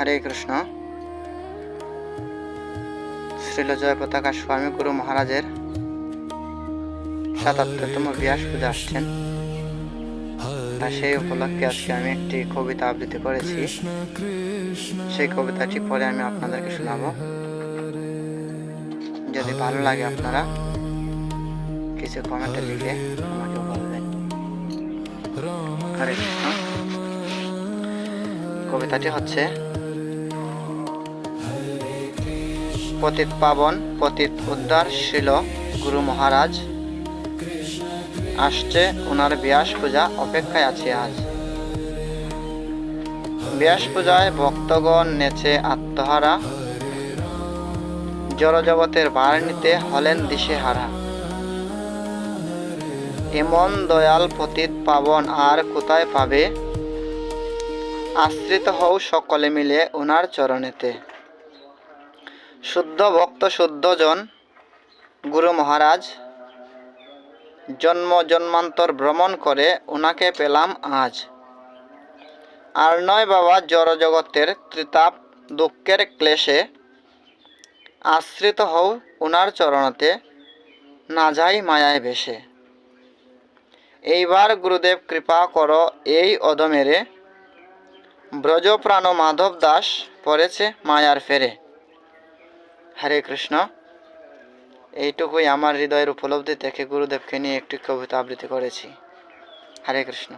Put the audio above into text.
হরে কৃষ্ণ। শ্রীল জয় পতাকা স্বামী গুরু মহারাজের ৭৭তম ব্যাস পূজা আসছেন, আর সেই উপলক্ষে আজকে আমি একটি কবিতা আবৃত্তি করেছি। সেই কবিতাটি পরে আমি আপনাদেরকে শোনাবো। যদি ভালো লাগে আপনারা কিছু কমেন্টে লিখে আমাকে বলবেন। হরে কৃষ্ণ। কবিতাটি হচ্ছে: পতিত পাবন পতিত উদ্ধার শ্রীল গুরু মহারাজ, আসছে ওনার ব্যাস পূজা, অপেক্ষায় আছি আজ। ব্যাস পূজায় ভক্তগণ নেচে আত্মহারা, জড়জগতের ভার নিতে হলেন দিশেহারা। এমন দয়াল পতিত পাবন আর কোথায় পাবে, আশ্রিত হও সকলে মিলে ওনার চরণেতে। শুদ্ধ ভক্ত শুদ্ধজন গুরু মহারাজ, জন্ম জন্মান্তর ভ্রমণ করে ওনাকে পেলাম আজ। আর নয় বাবা জড়জগতের ত্রিতাপ দুঃখের ক্লেশে, আশ্রিত হও ওনার চরণতে, না যাই মায়ায় ভেসে। এইবার গুরুদেব কৃপা করো এই অধমেরে, ব্রজপ্রাণ মাধব দাস পড়েছে মায়ার ফেরে। হরে কৃষ্ণ। এইটুকুই আমার হৃদয়ের উপলব্ধি থেকে গুরুদেবকে নিয়ে একটি কবিতা আবৃত্তি করেছি। হরে কৃষ্ণ।